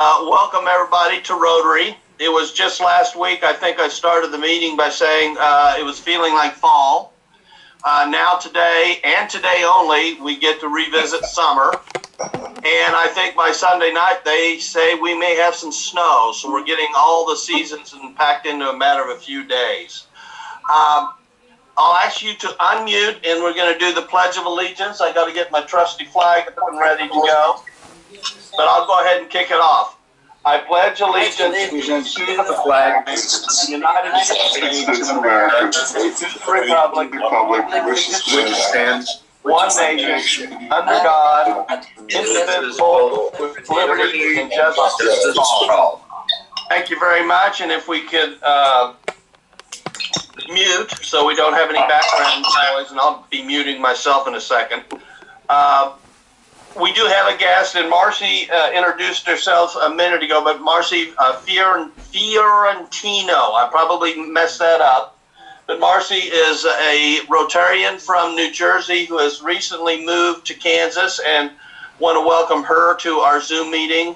Welcome everybody to Rotary. It was just last week, I think I started the meeting by saying it was feeling like fall. Now today, and today only, we get to revisit summer. And I think by Sunday night, they say we may have some snow. So we're getting all the seasons packed into a matter of a few days. I'll ask you to unmute, and we're going to do the Pledge of Allegiance. I got to get my trusty flag up and ready to go. But I'll go ahead and kick it off. I pledge allegiance to the flag of the United States of America, to the republic which stands one nation, under God, indivisible, with liberty and justice for all. Thank you very much. And if we could mute so we don't have any background noise, and I'll be muting myself in a second. We do have a guest, and Marcy introduced herself a minute ago, but Marcy Fiorentino, I probably messed that up, but Marcy is a Rotarian from New Jersey who has recently moved to Kansas, and want to welcome her to our Zoom meeting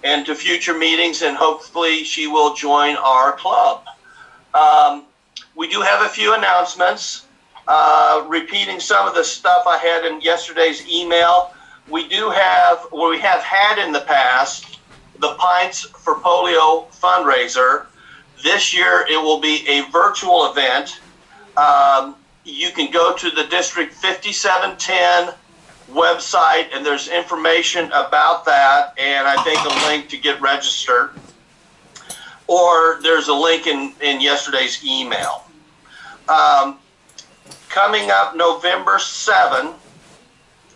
and to future meetings, and hopefully she will join our club. We do have a few announcements, repeating some of the stuff I had in yesterday's email. We do have, or we have had in the past, the Pints for Polio fundraiser. This year it will be a virtual event. You can go to the District 5710 website, and there's information about that, and I think a link to get registered. Or there's a link in yesterday's email. Coming up November 7th,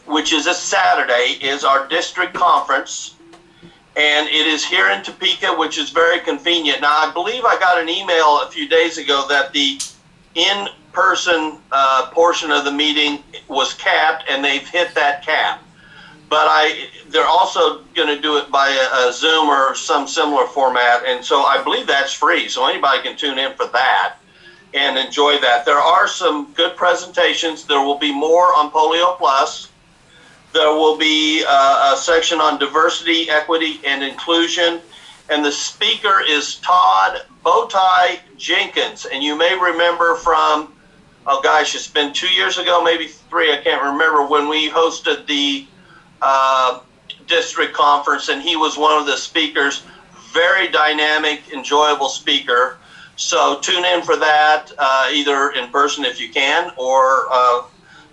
which is a Saturday, is our district conference, and it is here in Topeka, which is very convenient. Now, I believe I got an email a few days ago that the in-person portion of the meeting was capped, and they've hit that cap. But they're also going to do it by a Zoom or some similar format, and so I believe that's free, so anybody can tune in for that and enjoy that. There are some good presentations. There will be more on Polio Plus. There will be a section on diversity, equity, and inclusion. And the speaker is Todd Bowtie Jenkins. And you may remember from, oh gosh, it's been 2 years ago, maybe 3, I can't remember, when we hosted the district conference, and he was one of the speakers. Very dynamic, enjoyable speaker. So tune in for that, either in person if you can, or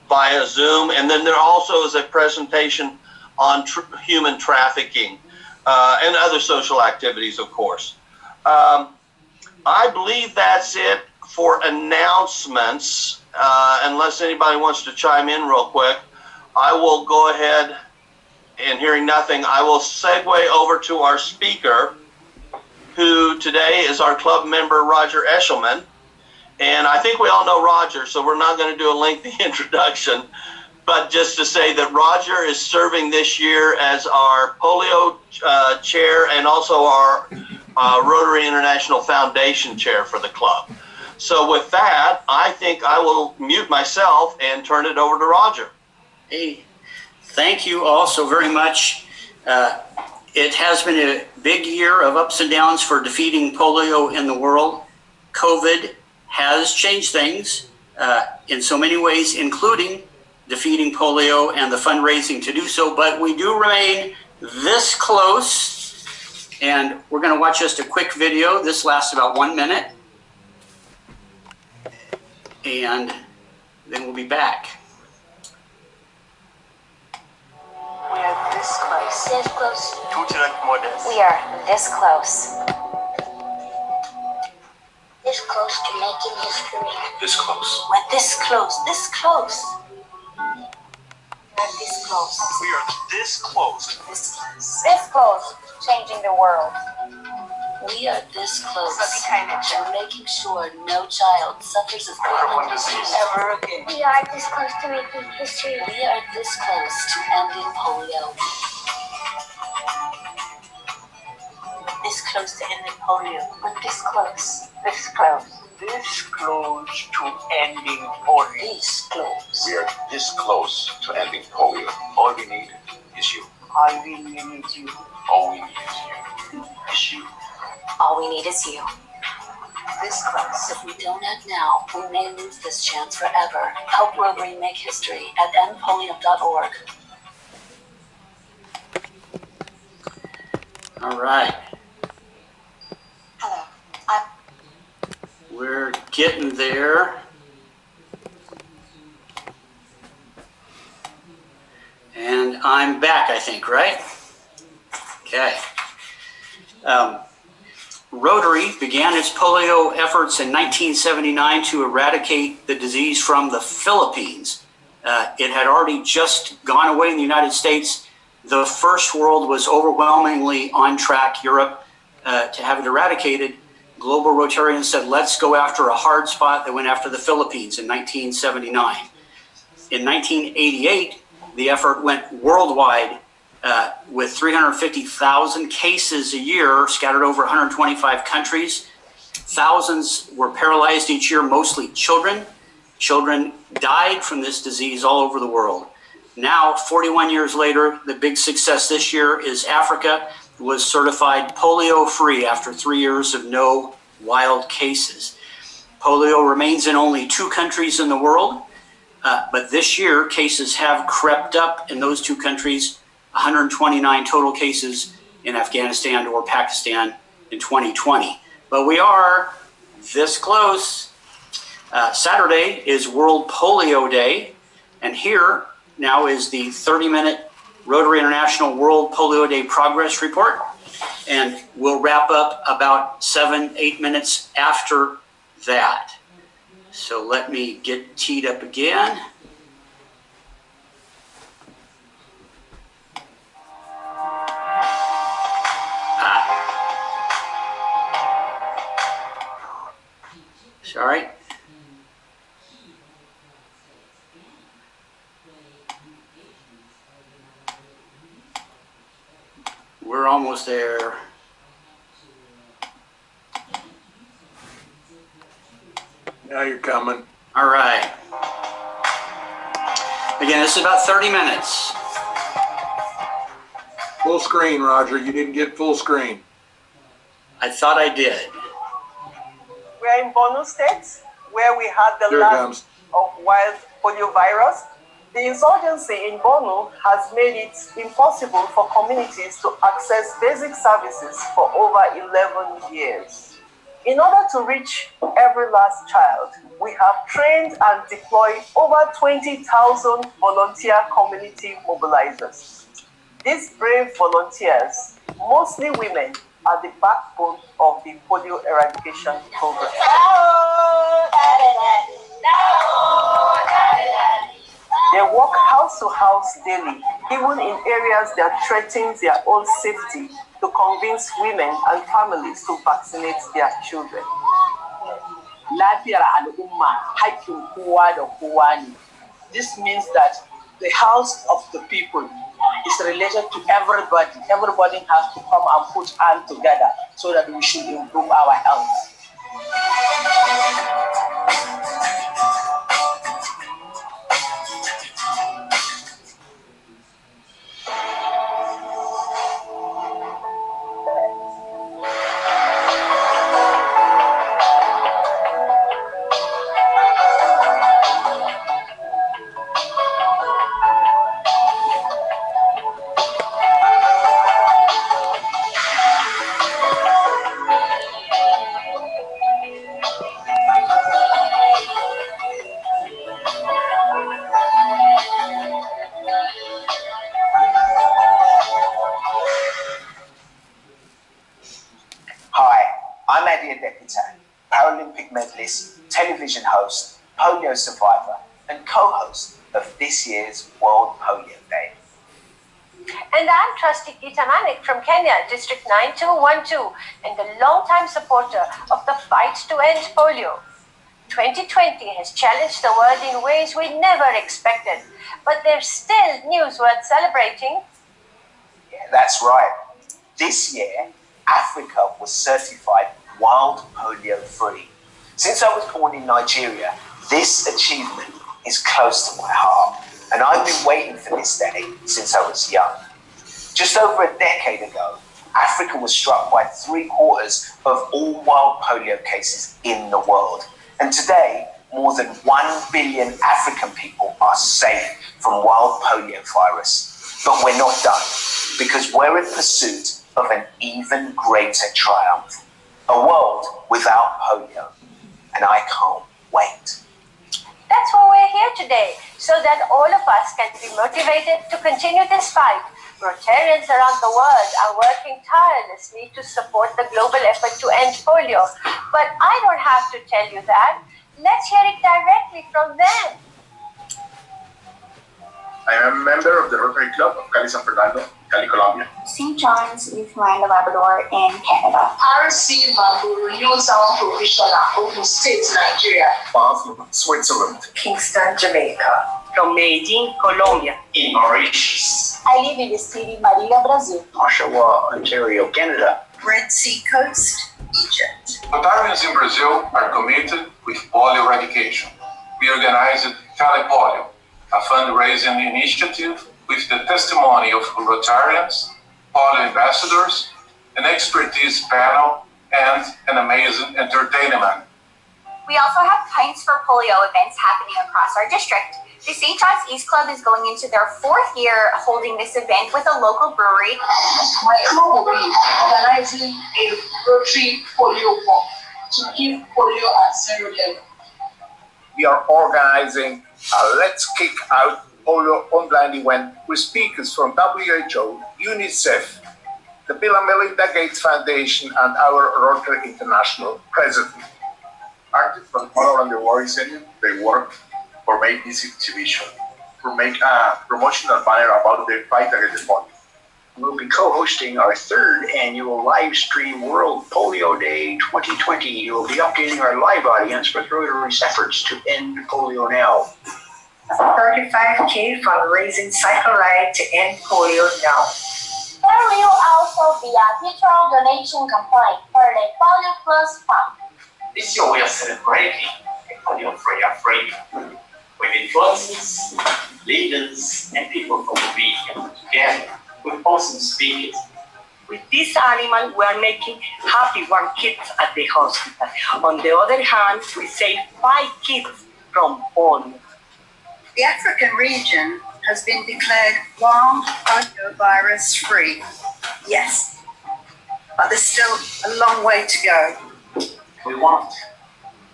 via Zoom. And then there also is a presentation on human trafficking and other social activities, of course. I believe that's it for announcements. Unless anybody wants to chime in real quick, I will go ahead, and hearing nothing, I will segue over to our speaker, who today is our club member, Roger Aeschliman. And I think we all know Roger, so we're not going to do a lengthy introduction, but just to say that Roger is serving this year as our Polio chair and also our Rotary International Foundation chair for the club. So with that, I think I will mute myself and turn it over to Roger. Hey, thank you all so very much. It has been a big year of ups and downs for defeating polio in the world. COVID has changed things in so many ways, including defeating polio and the fundraising to do so, but we do remain this close, and we're going to watch just a quick video. This lasts about 1 minute, and then we'll be back. We are this close. This close. We are this close. This close to making history. This close. We're this close. This close. We're this close. We are this close. This close. This close. Changing the world. We are this close to making sure no child suffers of polio disease ever again. We are this close to making history. We are this close to ending polio. This close to ending polio. We're this close. This close. This close to ending polio. This close. We are this close to ending polio. All we need is you. All we need is you. All we need is you. issue. All we need is you. This close. If we don't act now, we may lose this chance forever. Help Rotary make history at endpolio.org. All right. Hello. We're getting there. And I'm back, I think, right? Okay. Rotary began its polio efforts in 1979 to eradicate the disease from the Philippines. It had already just gone away in the United States. The first world was overwhelmingly on track, Europe, to have it eradicated. Global Rotarians said, let's go after a hard spot. They went after the Philippines in 1979. In 1988, the effort went worldwide with 350,000 cases a year scattered over 125 countries. Thousands were paralyzed each year, mostly children. Children died from this disease all over the world. Now, 41 years later, the big success this year is Africa was certified polio-free after 3 years of no wild cases. Polio remains in only 2 countries in the world, but this year cases have crept up in those 2 countries, 129 total cases in Afghanistan or Pakistan in 2020. But we are this close. Saturday is World Polio Day, and here now is the 30-minute Rotary International World Polio Day Progress Report, and we'll wrap up about 7-8 minutes after that. So let me get teed up again. Sorry. We're almost there. Now you're coming. All right. Again, this is about 30 minutes. Full screen, Roger. You didn't get full screen. I thought I did. We're in Borno State, where we had the Here it comes. of wild polio virus. The insurgency in Borno has made it impossible for communities to access basic services for over 11 years. In order to reach every last child, we have trained and deployed over 20,000 volunteer community mobilizers. These brave volunteers, mostly women, are the backbone of the polio eradication program. They walk house to house daily, even in areas that threaten their own safety, to convince women and families to vaccinate their children. Lafiyar al'umma haƙƙin kowa da kowa ne. This means that the health of the people is related to everybody. Everybody has to come and put hands together so that we should improve our health. Paralympic medalist, television host, polio survivor, and co-host of this year's World Polio Day. And I'm Trustee Geeta Manik from Kenya, District 9212, and a long-time supporter of the fight to end polio. 2020 has challenged the world in ways we never expected, but there's still news worth celebrating. Yeah, that's right. This year, Africa was certified wild polio free. Since I was born in Nigeria, this achievement is close to my heart, and I've been waiting for this day since I was young. Just over a decade ago, Africa was struck by 3/4 of all wild polio cases in the world. And today, more than 1 billion African people are safe from wild polio virus. But we're not done, because we're in pursuit of an even greater triumph. A world without polio. And I can't wait. That's why we're here today, so that all of us can be motivated to continue this fight. Rotarians around the world are working tirelessly to support the global effort to end polio. But I don't have to tell you that. Let's hear it directly from them. I am a member of the Rotary Club of Cali San Fernando, Cali, Colombia. St. John's, Newfoundland, Labrador, in Canada. RC Bamburu, New Sound Provisional, Ogun State, Nigeria. Basel, Switzerland. Kingston, Jamaica. From Medellin, Colombia. In Mauritius. I live in the city Maria, Brazil. Oshawa, Ontario, Canada. Red Sea Coast, Egypt. Rotarians in Brazil are committed with polio eradication. We organized Telepolio, a fundraising initiative with the testimony of Rotarians, polio ambassadors, an expertise panel, and an amazing entertainment. We also have Pints for Polio events happening across our district. The St. John's East Club is going into their 4th year holding this event with a local brewery. My club will be organizing a Rotary polio walk to keep polio at 0 level. We are organizing a Let's Kick Out Polio online event with speakers from WHO, UNICEF, the Bill and Melinda Gates Foundation, and our Rotary International president. Artists from all around the world, they work for make this exhibition, to make a promotional banner about the fight against polio. We'll be co-hosting our 3rd annual live stream World Polio Day 2020. We'll be updating our live audience with Rotary's efforts to end polio now. 35K fundraising cycle ride to end polio now. There will also be a virtual donation campaign for the Polio Plus Fund. This year we are celebrating a polio-free Africa, with influencers, leaders, and people from the region together with awesome speakers. With this animal, we are making happy warm kids at the hospital. On the other hand, we save 5 kids from polio. The African region has been declared wild polio virus free. Yes, but there's still a long way to go. We want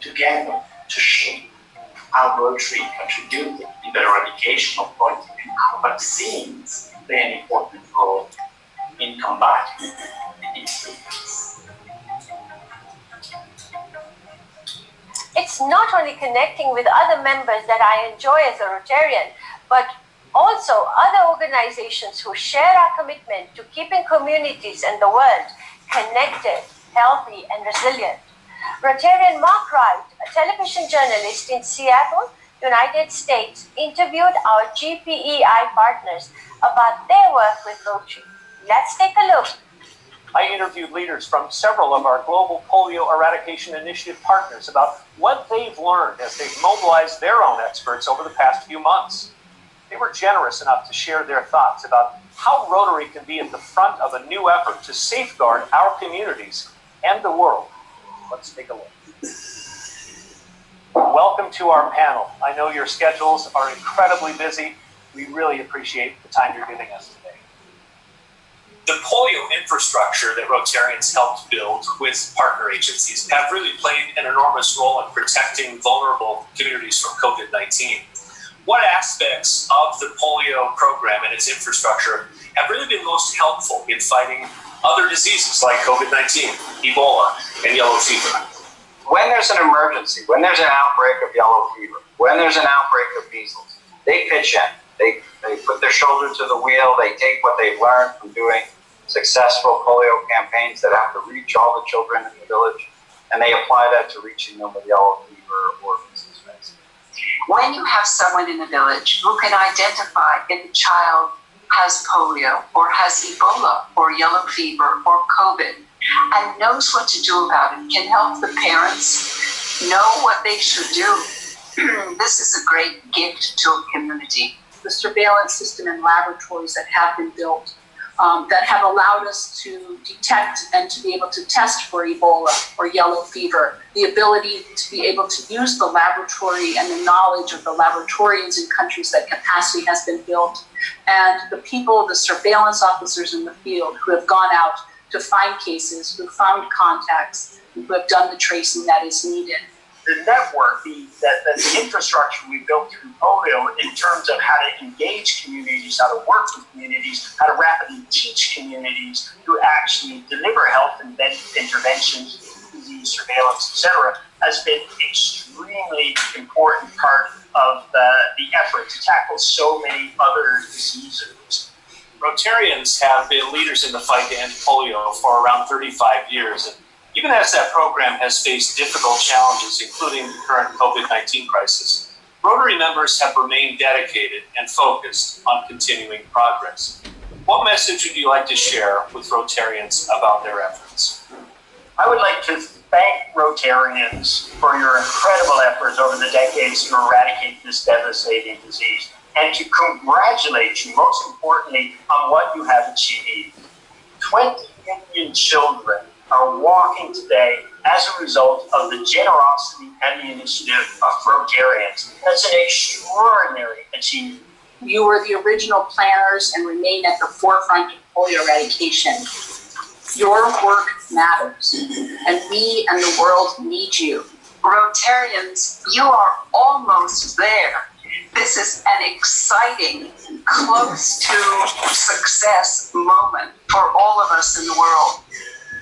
together to show how Rotary contributed in the eradication of polio and how vaccines play an important role in combating these diseases. It's not only connecting with other members that I enjoy as a Rotarian, but also other organizations who share our commitment to keeping communities and the world connected, healthy, and resilient. Rotarian Mark Wright, a television journalist in Seattle, United States, interviewed our GPEI partners about their work with Rotary. Let's take a look. I interviewed leaders from several of our global polio eradication initiative partners about what they've learned as they've mobilized their own experts over the past few months. They were generous enough to share their thoughts about how Rotary can be at the front of a new effort to safeguard our communities and the world. Let's take a look. Welcome to our panel. I know your schedules are incredibly busy. We really appreciate the time you're giving us today. The polio infrastructure that Rotarians helped build with partner agencies have really played an enormous role in protecting vulnerable communities from COVID-19. What aspects of the polio program and its infrastructure have really been most helpful in fighting other diseases like COVID-19, Ebola, and yellow fever? When there's an emergency, when there's an outbreak of yellow fever, when there's an outbreak of measles, they pitch in. They put their shoulder to the wheel. They take what they've learned from doing successful polio campaigns that have to reach all the children in the village, and they apply that to reaching them with yellow fever or measles vaccine. When you have someone in the village who can identify if the child has polio or has Ebola or yellow fever or COVID and knows what to do about it, can help the parents know what they should do, this is a great gift to a community. The surveillance system and laboratories that have been built that have allowed us to detect and to be able to test for Ebola or yellow fever, the ability to be able to use the laboratory and the knowledge of the laboratorians in countries that capacity has been built, and the people, the surveillance officers in the field who have gone out to find cases, who found contacts, who have done the tracing that is needed. The network, the infrastructure we built through polio in terms of how to engage communities, how to work with communities, how to rapidly teach communities to actually deliver health and interventions, disease surveillance, etc., has been extremely important part of the effort to tackle so many other diseases. Rotarians have been leaders in the fight to end polio for around 35 years. And even as that program has faced difficult challenges, including the current COVID-19 crisis, Rotary members have remained dedicated and focused on continuing progress. What message would you like to share with Rotarians about their efforts? I would like to thank Rotarians for your incredible efforts over the decades to eradicate this devastating disease, and to congratulate you, most importantly, on what you have achieved. 20 million children are walking today as a result of the generosity and the initiative of Rotarians. That's an extraordinary achievement. You were the original planners and remain at the forefront of polio eradication. Your work matters, and we and the world need you. Rotarians, you are almost there. This is an exciting, close to success moment for all of us in the world.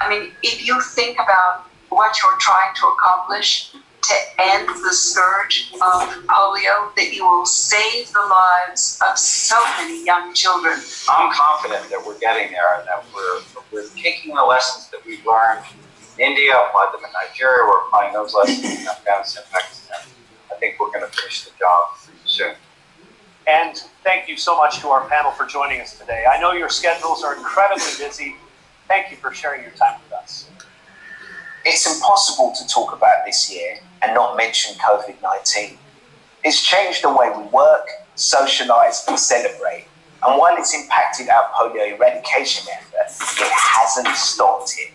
I mean, if you think about what you're trying to accomplish to end the scourge of polio, that you will save the lives of so many young children. I'm confident that we're getting there and that we're taking the lessons that we've learned in India, applied them in Nigeria, we're applying those lessons in Afghanistan, Pakistan. I think we're going to finish the job soon. And thank you so much to our panel for joining us today. I know your schedules are incredibly busy. Thank you for sharing your time with us. It's impossible to talk about this year and not mention COVID-19. It's changed the way we work, socialise and celebrate. And while it's impacted our polio eradication effort, it hasn't stopped it.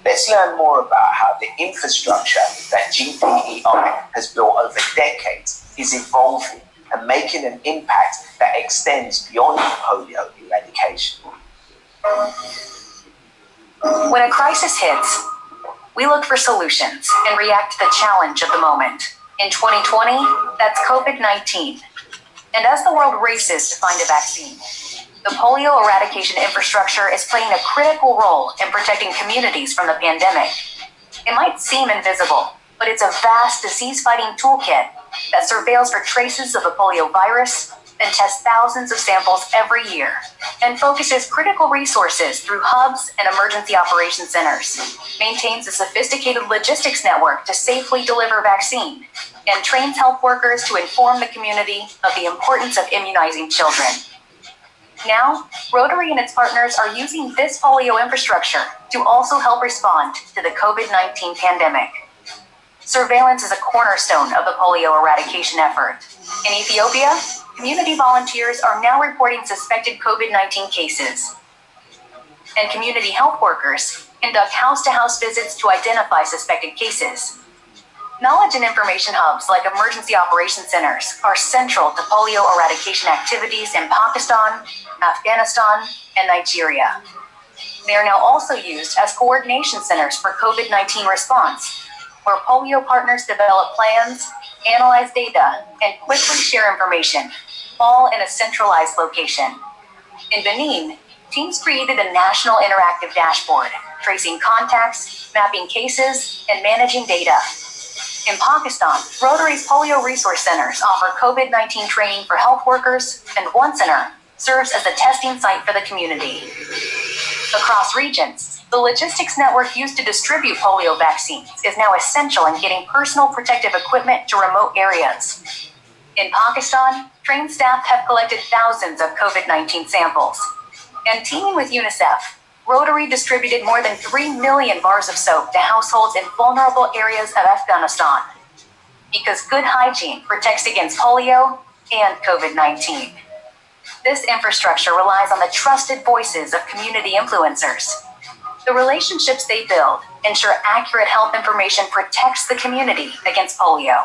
Let's learn more about how the infrastructure that GPEI has built over decades is evolving and making an impact that extends beyond polio eradication. When a crisis hits, we look for solutions and react to the challenge of the moment. In 2020, that's COVID-19. And as the world races to find a vaccine, the polio eradication infrastructure is playing a critical role in protecting communities from the pandemic. It might seem invisible, but it's a vast disease-fighting toolkit that surveils for traces of the polio virus and tests thousands of samples every year, and focuses critical resources through hubs and emergency operations centers, maintains a sophisticated logistics network to safely deliver vaccine, and trains health workers to inform the community of the importance of immunizing children. Now, Rotary and its partners are using this polio infrastructure to also help respond to the COVID-19 pandemic. Surveillance is a cornerstone of the polio eradication effort. In Ethiopia, community volunteers are now reporting suspected COVID-19 cases. And community health workers conduct house-to-house visits to identify suspected cases. Knowledge and information hubs like emergency operations centers are central to polio eradication activities in Pakistan, Afghanistan, and Nigeria. They are now also used as coordination centers for COVID-19 response, where polio partners develop plans, analyze data, and quickly share information, all in a centralized location. In Benin, teams created a national interactive dashboard, tracing contacts, mapping cases, and managing data. In Pakistan, Rotary's polio resource centers offer COVID-19 training for health workers, and one center serves as a testing site for the community. Across regions, the logistics network used to distribute polio vaccines is now essential in getting personal protective equipment to remote areas. In Pakistan, trained staff have collected thousands of COVID-19 samples. And teaming with UNICEF, Rotary distributed more than 3 million bars of soap to households in vulnerable areas of Afghanistan. Because good hygiene protects against polio and COVID-19. This infrastructure relies on the trusted voices of community influencers. The relationships they build ensure accurate health information protects the community against polio.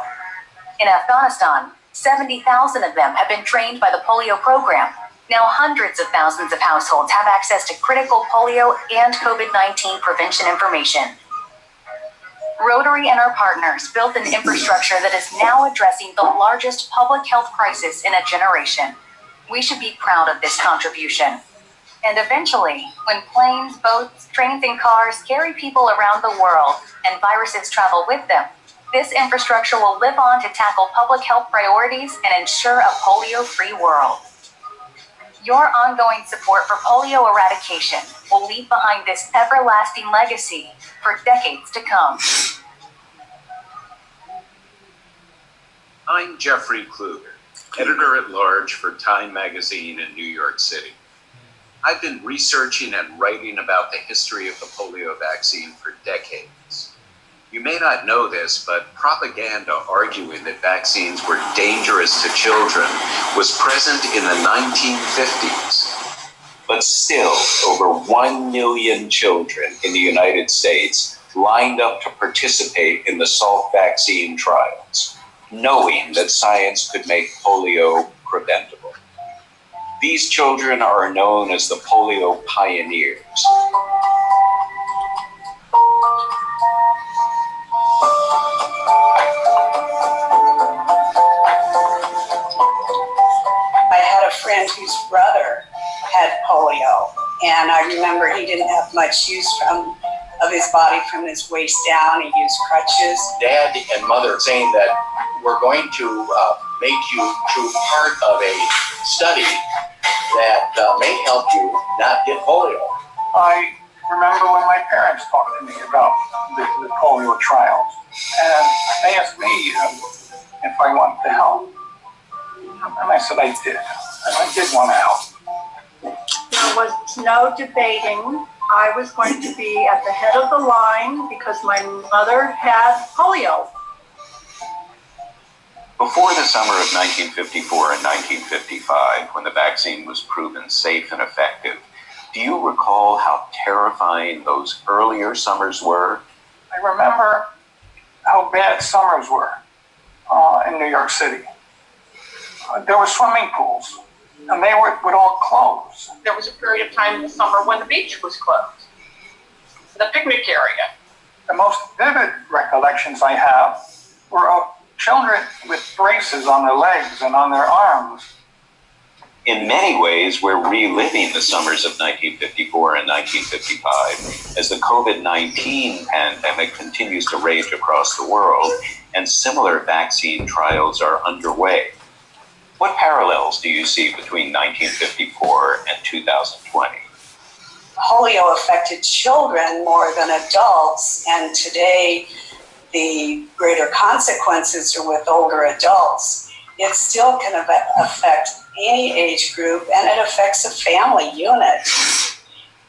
In Afghanistan, 70,000 of them have been trained by the polio program. Now hundreds of thousands of households have access to critical polio and COVID-19 prevention information. Rotary and our partners built an infrastructure that is now addressing the largest public health crisis in a generation. We should be proud of this contribution. And eventually, when planes, boats, trains, and cars carry people around the world and viruses travel with them, this infrastructure will live on to tackle public health priorities and ensure a polio-free world. Your ongoing support for polio eradication will leave behind this everlasting legacy for decades to come. I'm Jeffrey Kluger, editor-at-large for Time magazine in New York City. I've been researching and writing about the history of the polio vaccine for decades. You may not know this, but propaganda arguing that vaccines were dangerous to children was present in the 1950s. But still, over 1 million children in the United States lined up to participate in the Salk vaccine trials, knowing that science could make polio preventable. These children are known as the polio pioneers. I had a friend whose brother had polio, and I remember he didn't have much use of his body from his waist down. He used crutches. Dad and mother saying that we're going to make you part of a study that may help you not get polio. I remember when my parents talked to me about the polio trials, and they asked me if I wanted to help. And I said I did. And I did want to help. There was no debating. I was going to be at the head of the line because my mother had polio. Before the summer of 1954 and 1955, when the vaccine was proven safe and effective, do you recall how terrifying those earlier summers were? I remember how bad summers were in New York City. There were swimming pools, and they would all close. There was a period of time in the summer when the beach was closed, the picnic area. The most vivid recollections I have were of children with braces on their legs and on their arms. In many ways, we're reliving the summers of 1954 and 1955 as the COVID-19 pandemic continues to rage across the world and similar vaccine trials are underway. What parallels do you see between 1954 and 2020? Polio affected children more than adults, and today the greater consequences are with older adults. It still can affect any age group, and it affects a family unit.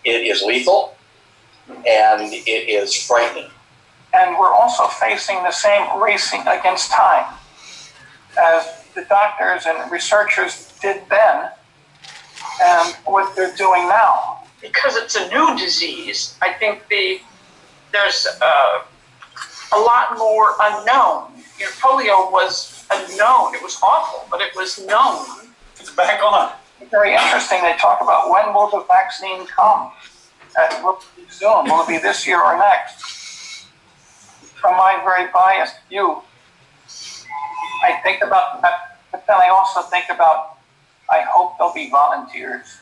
It is lethal, and it is frightening. And we're also facing the same racing against time as the doctors and researchers did then and what they're doing now. Because it's a new disease, I think there's a lot more unknown. You know, polio was unknown. It was awful, but it was known. It's back on. Very interesting. They talk about when will the vaccine come? Will it be soon? Will it be this year or next? From my very biased view, I think about that, but then I also think about, I hope there'll be volunteers.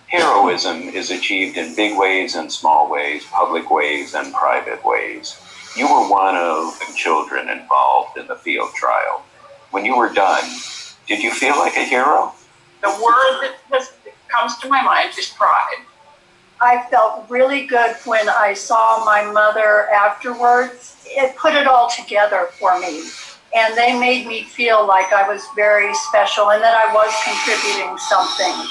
Heroism is achieved in big ways and small ways, public ways and private ways. You were one of the children involved in the field trial. When you were done, did you feel like a hero? The word that comes to my mind is pride. I felt really good when I saw my mother afterwards. It put it all together for me. And they made me feel like I was very special and that I was contributing something.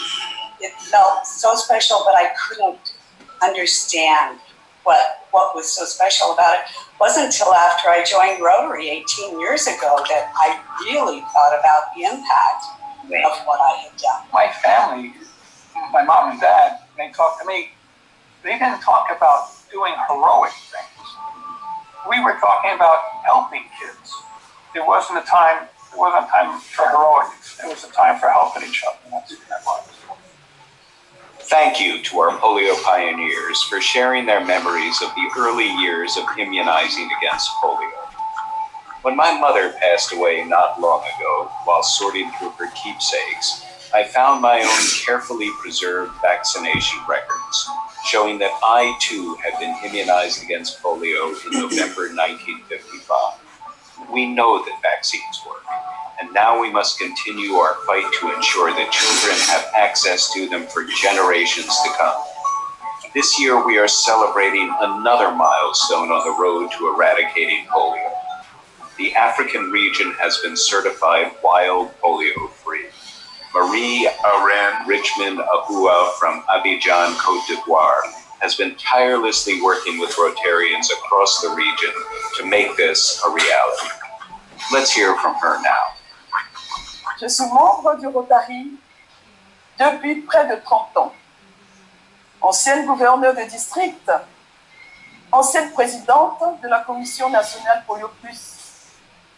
It felt so special, but I couldn't understand what was so special about it. It wasn't until after I joined Rotary 18 years ago that I really thought about the impact. of what I had done. My family, my mom and dad, they talked to me. They didn't talk about doing heroic things. We were talking about helping kids. There wasn't a time for heroics. There was a time for helping each other. That's what that was. Thank you to our polio pioneers for sharing their memories of the early years of immunizing against polio. When my mother passed away not long ago, while sorting through her keepsakes, I found my own carefully preserved vaccination records, showing that I too had been immunized against polio in November 1955. We know that vaccines work, and now we must continue our fight to ensure that children have access to them for generations to come. This year we are celebrating another milestone on the road to eradicating polio. The African region has been certified wild polio-free. Marie Arène Richmond Ahua from Abidjan, Côte d'Ivoire, has been tirelessly working with Rotarians across the region to make this a reality. Let's hear from her now. Je suis membre du Rotary depuis près de 30 ans. Ancienne gouverneure de district, ancienne présidente de la Commission nationale Polio Plus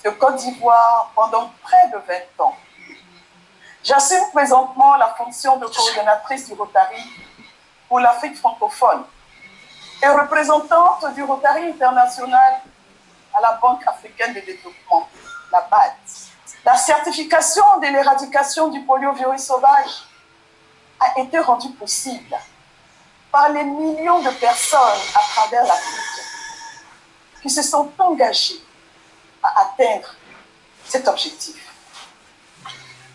de Côte d'Ivoire pendant près de 20 ans. J'assume présentement la fonction de coordonnatrice du Rotary pour l'Afrique francophone et représentante du Rotary international à la Banque africaine de développement, la BAD. La certification de l'éradication du poliovirus sauvage a été rendue possible par les millions de personnes à travers l'Afrique qui se sont engagées à atteindre cet objectif.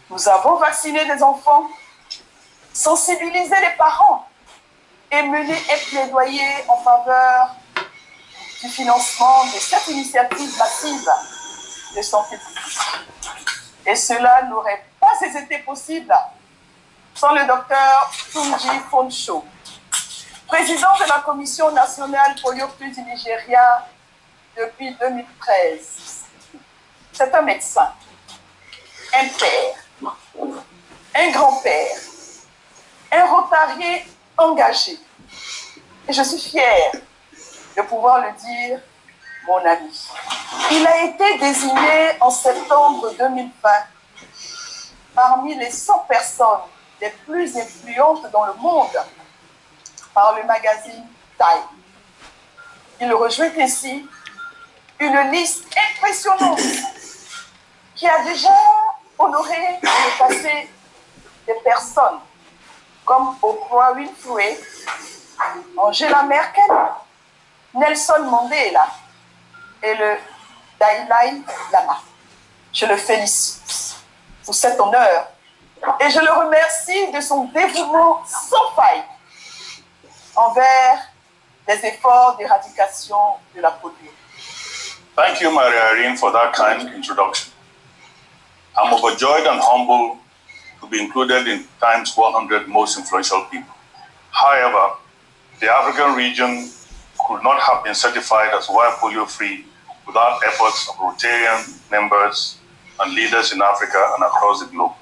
Nous avons vacciné les enfants, sensibilisé les parents et mené un plaidoyer en faveur du financement de cette initiative massive de santé publique. Et cela n'aurait pas été possible sans le docteur Tunji Fonsho, président de la Commission nationale Polio Plus du Nigeria depuis 2013. C'est un médecin, un père, un grand-père, un rotarien engagé. Et je suis fière de pouvoir le dire, mon ami. Il a été désigné en septembre 2020 parmi les 100 personnes les plus influentes dans le monde par le magazine Time. Il rejoint ainsi une liste impressionnante qui a déjà honoré dans le passé des personnes comme Oprah Winfrey, Angela Merkel, Nelson Mandela et le Dalai Lama. Je le félicite pour cet honneur et je le remercie de son dévouement sans faille envers les efforts d'éradication de la polio. Thank you, Maria Irene, for that kind introduction. I'm overjoyed and humbled to be included in Time's 100 most influential people. However, the African region could not have been certified as wild polio-free without efforts of Rotarian members and leaders in Africa and across the globe.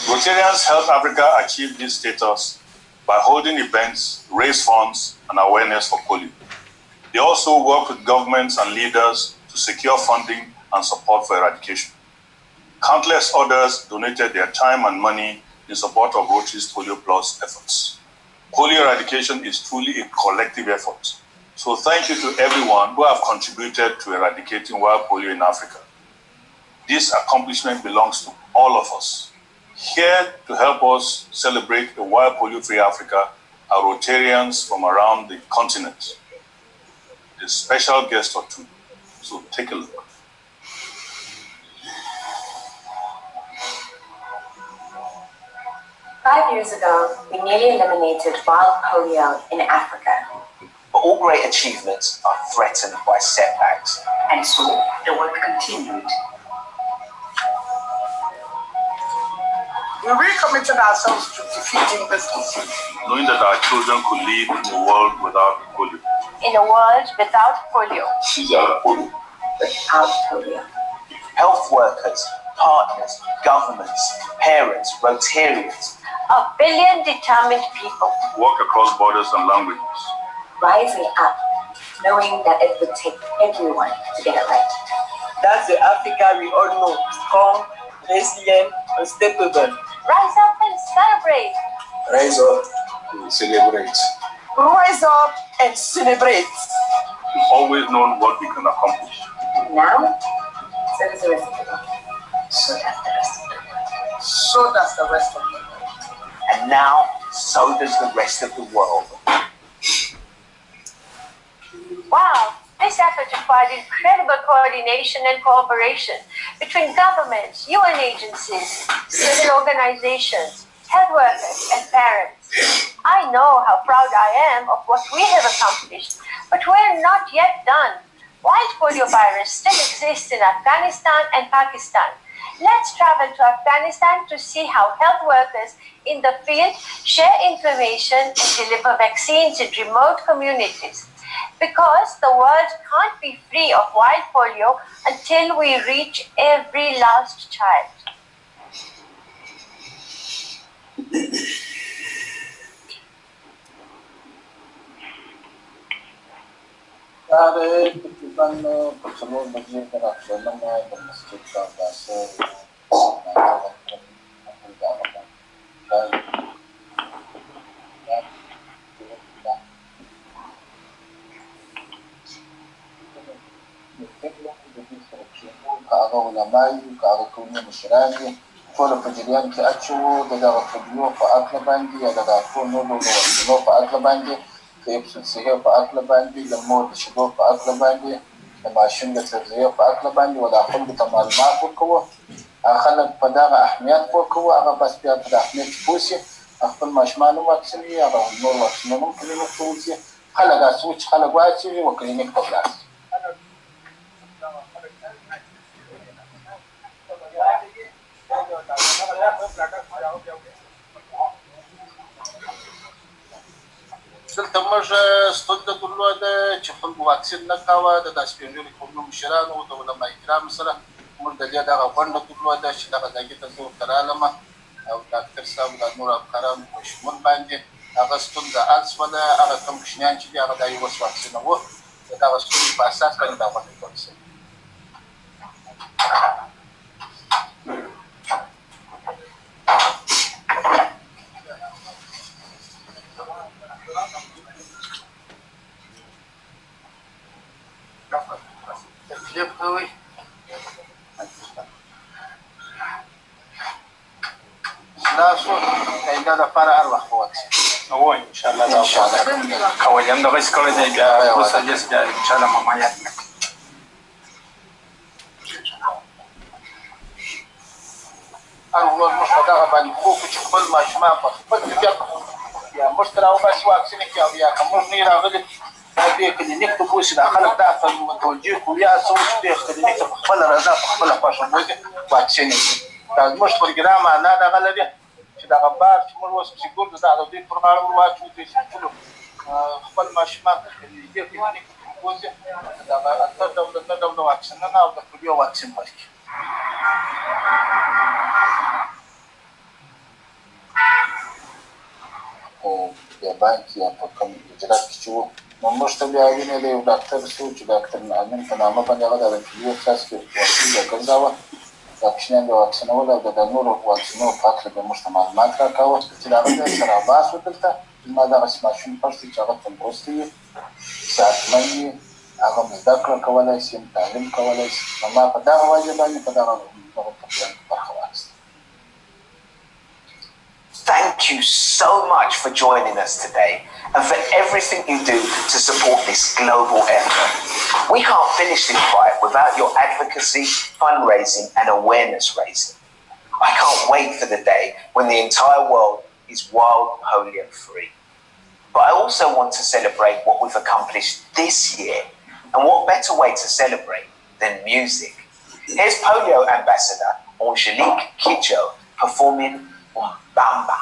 Rotarians helped Africa achieve this status by holding events, raise funds, and awareness for polio. They also work with governments and leaders to secure funding and support for eradication. Countless others donated their time and money in support of Rotary's Polio Plus efforts. Polio eradication is truly a collective effort. So thank you to everyone who have contributed to eradicating wild polio in Africa. This accomplishment belongs to all of us. Here to help us celebrate a wild polio-free Africa are Rotarians from around the continent. A special guest or two. So take a look. Five years ago, we nearly eliminated wild polio in Africa. But all great achievements are threatened by setbacks. And so the work continued. We recommitted ourselves to defeating this disease. Knowing that our children could live in a world without polio. In a world without polio. Without polio. Without polio. Health workers, partners, governments, parents, Rotarians. A billion determined people. Work across borders and languages. Rising up, knowing that it would take everyone to get it right. That's the Africa we all know, strong, resilient, unstoppable. Rise up and celebrate. Rise up and celebrate. Rise up and celebrate. We've always known what we can accomplish. Now, so does the rest of the world. So does the rest of the world. So does the rest of the world. And now, so does the rest of the world. Wow, this effort required incredible coordination and cooperation between governments, UN agencies, civil organizations, health workers, and parents. I know how proud I am of what we have accomplished, but we're not yet done. Wild polio virus still exists in Afghanistan and Pakistan. Let's travel to Afghanistan to see how health workers in the field share information and deliver vaccines in remote communities. Because the world can't be free of wild polio until we reach every last child. كأغا علماء كأغا كوني مشراني كل فجريان كأتشو دغا فيديو فأكل باندي دغا كونو لو فيديو فأكل باندي كيبسل سيه فأكل باندي لمود شدو فأكل باندي لما شنجة تغذية فأكل باندي ولا خلق تمال ما فوقه أخلق فداغا أحميات فوقه أغا بس بيا فدا أحميات بوسي أخبر ماشمانو واكسني أغا النور واكسنو ممكن نفوزي خلق أسوش خلق واسي وكلينيك تبلاس دلته موږ ستونزه درلوده چې خلکو واکسین نه کاوه د داسې پېژنې قومي مشرانو د علما کرامو سره موږ د دې دغه غونډه درلوده چې دغه ځای ته زه ورته رالم او ډاکټر صاحب د نورو افکارانو په شمول باندې هغه ستونزه حل شوله هغه کوم کوچنیان چې دي هغه دا یو واکسینوه د دغه ستونزې په اساس باندې دا غونډه جوړه شوې Definitely. Naso, ainda da para arwah kuat. Oh, inshallah. Kawalan da gaskiya kawai da ya kusa jes da inshallah mamaya. الله المشترى بان خوف كل ما شما فبدك يا مشترى وبس واكسينك يا كمرني راغد هذه كلينيك تبوس داخل تعرف المتوجه ويا صوت ديخ كلينيك تقبل رضا تقبل فاشل واكسينك مش برنامج انا ده غلبي دا غبار چې موږ اوس سکول د دې پروګرام واچو چې ټول خپل ماشومان د دې کلینیک وځي دا اته ډول واکسین نه او د پولیو واکسین ورکړي او بیا باندې په کوم اجرات کې چې نو موږ ته بیا وینې د یو ډاکټر سو چې ډاکټر امین په نامه باندې هغه د پولیو کلاس کې واکسین ګرځاوه دا کوچنیان د واکسینولو او د نورو واکسینو په هکله به موږ ته معلومات راکاوه چې د هغه ځای سره بحث دلته زما دغسې ماشوم پټ دی چې هغه تندرست وي صحتمند وي هغه هم زده کړه کولی شي تعلیم کولی شي نو ما په دغه وجه باندې په دغه پروګرام کې برخه واخیسته Thank you so much for joining us today and for everything you do to support this global effort. We can't finish this fight without your advocacy, fundraising and awareness raising. I can't wait for the day when the entire world is wild polio free. But I also want to celebrate what we've accomplished this year, and what better way to celebrate than music. Here's polio ambassador Angelique Kidjo performing Bamba.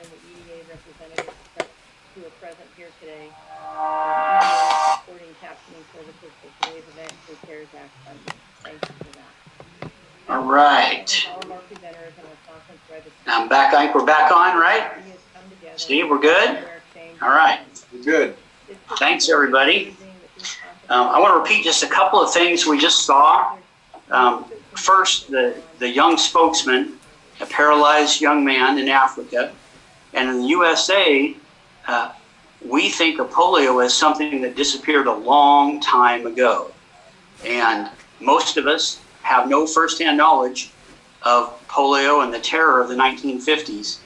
And the EDA representatives who are present here today, supporting captioning services for today's event through CARES Act funding. Thank you for that. All right. All of our presenters and our conference registrars. I'm back. I think we're back on, right? Steve, we're good? All right. We're good. Thanks, everybody. I want to repeat just a couple of things we just saw. First, the young spokesman, a paralyzed young man in Africa. And in the USA, we think of polio as something that disappeared a long time ago. And most of us have no firsthand knowledge of polio and the terror of the 1950s,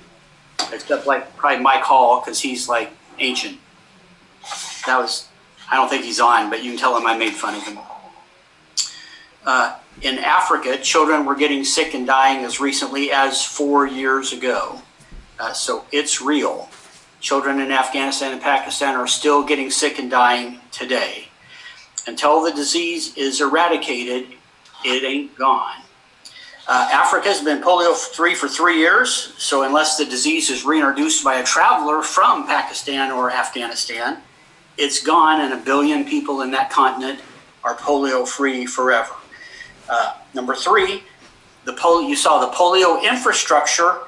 except like probably Mike Hall, because he's like ancient. That was, I don't think he's on, but you can tell him I made fun of him. In Africa, children were getting sick and dying as recently as 4 years ago. So it's real. Children in Afghanistan and Pakistan are still getting sick and dying today. Until the disease is eradicated, it ain't gone. Africa has been polio-free for 3 years, so unless the disease is reintroduced by a traveler from Pakistan or Afghanistan, it's gone, and 1 billion people in that continent are polio-free forever. Number 3, you saw the polio infrastructure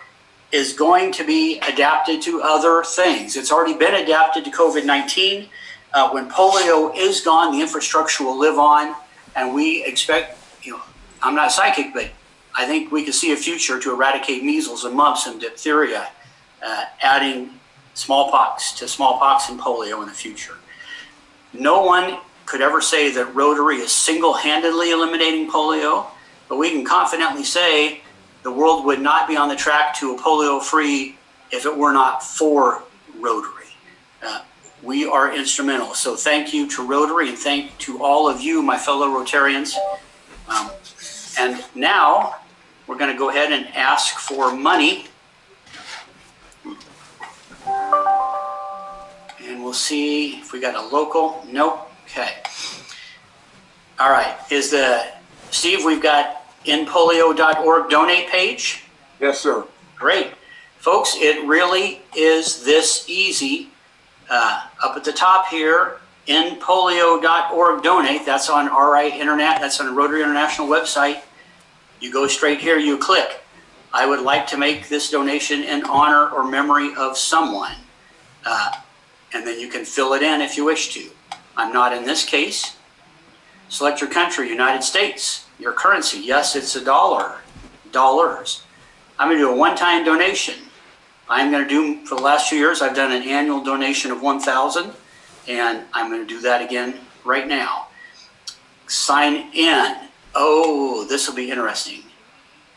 is going to be adapted to other things. It's already been adapted to COVID-19. When polio is gone, the infrastructure will live on, and we expect, I'm not psychic, but I think we can see a future to eradicate measles and mumps and diphtheria, adding smallpox to smallpox and polio in the future. No one could ever say that Rotary is single-handedly eliminating polio, but we can confidently say the world would not be on the track to a polio-free if it were not for Rotary. We are instrumental. So thank you to Rotary, and thank to all of you, my fellow Rotarians. And now we're going to go ahead and ask for money. And we'll see if we got a local. Nope. Okay. All right. Steve, we've got inpolio.org donate page? Yes, sir. Great. Folks, it really is this easy. Up at the top here, inpolio.org donate. That's on RI Internet. That's on the Rotary International website. You go straight here, you click. I would like to make this donation in honor or memory of someone. And then you can fill it in if you wish to. I'm not in this case. Select your country, United States. Your currency, yes, it's $1. Dollars. I'm going to do a one-time donation. I'm going to do, for the last 2 years, I've done an annual donation of $1,000, and I'm going to do that again right now. Sign in. Oh, this will be interesting.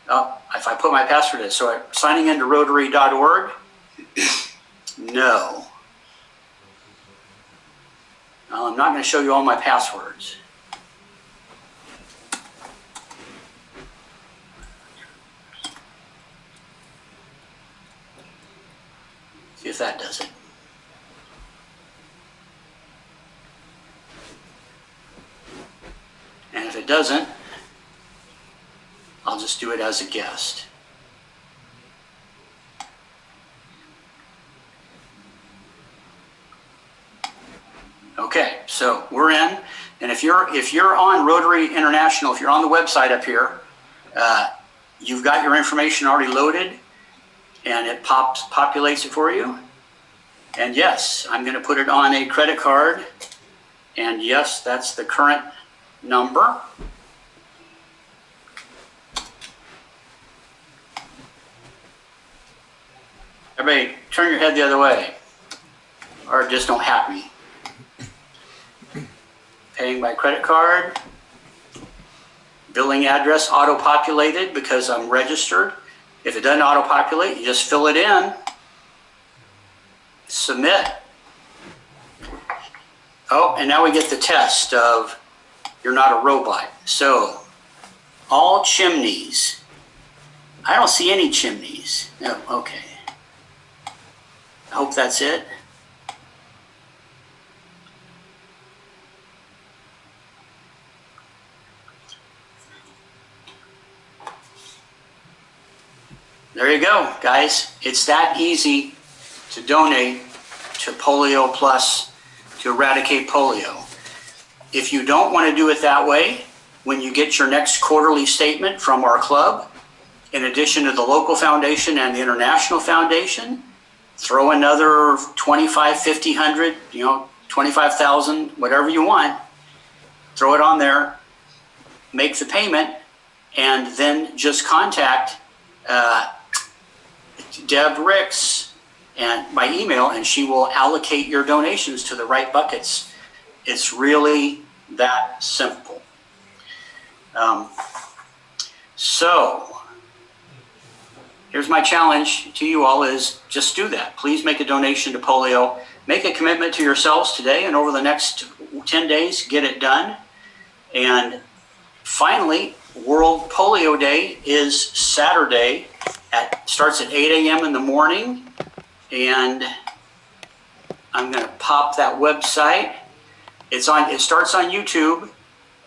Oh, if I put my password in. So I'm signing into Rotary.org. No. Well, I'm not going to show you all my passwords. See if that does it. And if it doesn't, I'll just do it as a guest. Okay, so we're in, and if you're on Rotary International, if you're on the website up here, you've got your information already loaded. and it populates it for you. And yes, I'm going to put it on a credit card. And yes, that's the current number. Everybody, turn your head the other way, or just don't have me. Paying by credit card. Billing address auto-populated because I'm registered. If it doesn't auto-populate, you just fill it in. Submit. Oh, and now we get the test of you're not a robot. So, all chimneys. I don't see any chimneys. No, okay. I hope that's it. There you go, guys. It's that easy to donate to Polio Plus to eradicate polio. If you don't want to do it that way, when you get your next quarterly statement from our club, in addition to the local foundation and the international foundation, throw another 25, 50, 100, 25,000, whatever you want, throw it on there, make the payment, and then just contact Deb Ricks and by email, and she will allocate your donations to the right buckets. It's really that simple. So here's my challenge to you all is just do that. Please make a donation to polio. Make a commitment to yourselves today, and over the next 10 days, get it done. And finally, World Polio Day is Saturday. Starts at 8 a.m. in the morning, and I'm going to pop that website. It starts on YouTube,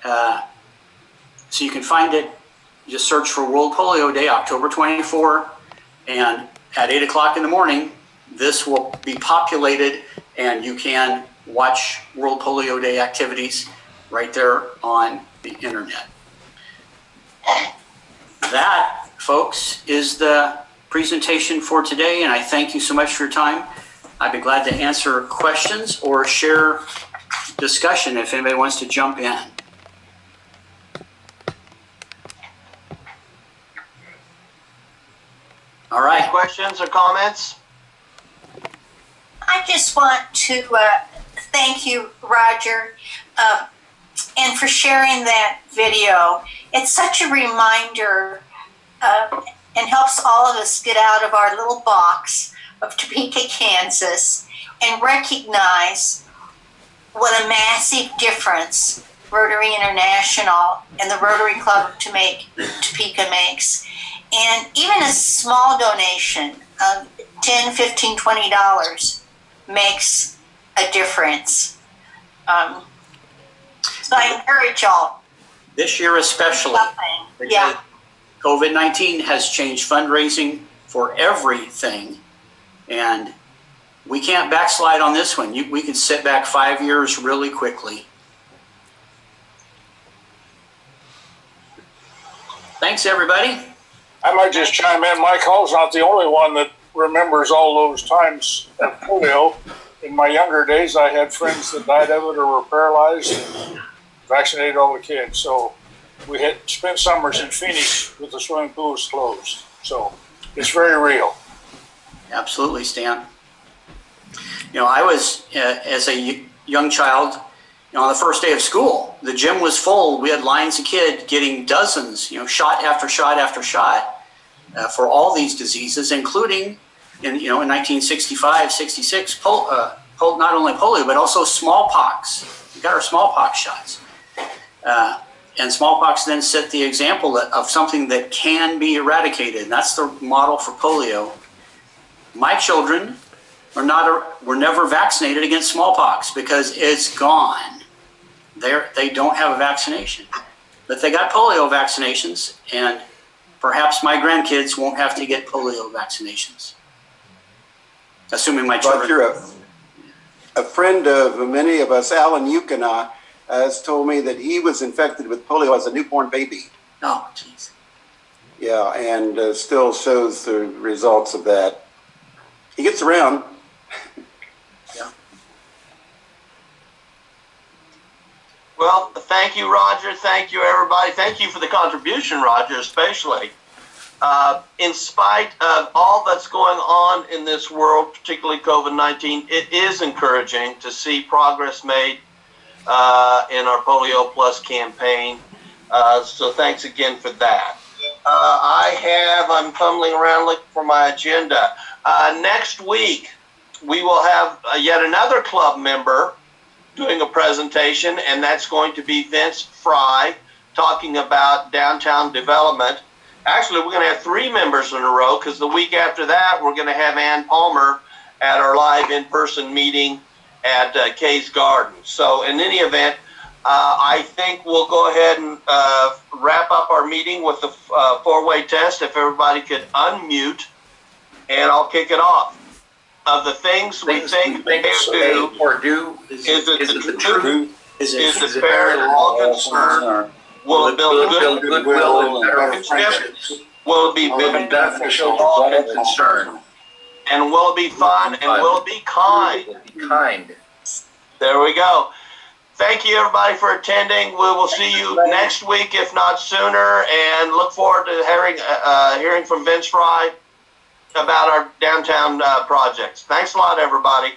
so you can find it. Just search for World Polio Day, October 24, and at 8 o'clock in the morning, this will be populated, and you can watch World Polio Day activities right there on the internet. That, folks, is the presentation for today, and I thank you so much for your time. I'd be glad to answer questions or share discussion if anybody wants to jump in. All right. Any questions or comments? I just want to thank you, Roger, and for sharing that video. It's such a reminder and helps all of us get out of our little box of Topeka, Kansas, and recognize what a massive difference Rotary International and the Rotary Club of Topeka makes. And even a small donation of $10, $15, $20 makes a difference. So I encourage y'all. This year especially, yeah. COVID-19 has changed fundraising for everything, and we can't backslide on this one. We can sit back 5 years really quickly. Thanks, everybody. I might just chime in. Mike Hall's not the only one that remembers all those times at polio. In my younger days, I had friends that died of it or were paralyzed and vaccinated all the kids. So we had spent summers in Phoenix with the swimming pools closed. So it's very real. Absolutely, Stan. I was, as a young child, on the first day of school, the gym was full. We had lines of kids getting dozens, shot after shot after shot for all these diseases, including in 1965, 66, not only polio, but also smallpox. We got our smallpox shots. And smallpox then set the example of something that can be eradicated. And that's the model for polio. My children were never vaccinated against smallpox because it's gone. They don't have a vaccination. But they got polio vaccinations, and perhaps my grandkids won't have to get polio vaccinations. Assuming my children... Roger, a friend of many of us, Alan Yukina, has told me that he was infected with polio as a newborn baby. Oh, jeez. Yeah, and still shows the results of that. He gets around. Well, thank you, Roger. Thank you, everybody. Thank you for the contribution, Roger, especially. In spite of all that's going on in this world, particularly COVID-19, it is encouraging to see progress made in our Polio Plus campaign. So thanks again for that. I'm fumbling around looking for my agenda. Next week, we will have yet another club member doing a presentation, and that's going to be Vince Fry talking about downtown development. Actually, we're going to have 3 members in a row, because the week after that, we're going to have Ann Palmer at our live in-person meeting at Kay's Garden. So in any event, I think we'll go ahead and wrap up our meeting with the 4-way test. If everybody could unmute, and I'll kick it off. Of the things we think they do or do, is it the truth? Is it fair in all concerned? Will it build goodwill and better friendships? Will it be beneficial to all concerned? And will it be fun? And will it be kind? There we go. Thank you, everybody, for attending. We will see you next week, if not sooner, and look forward to hearing from Vince Fry about our downtown projects. Thanks a lot, everybody.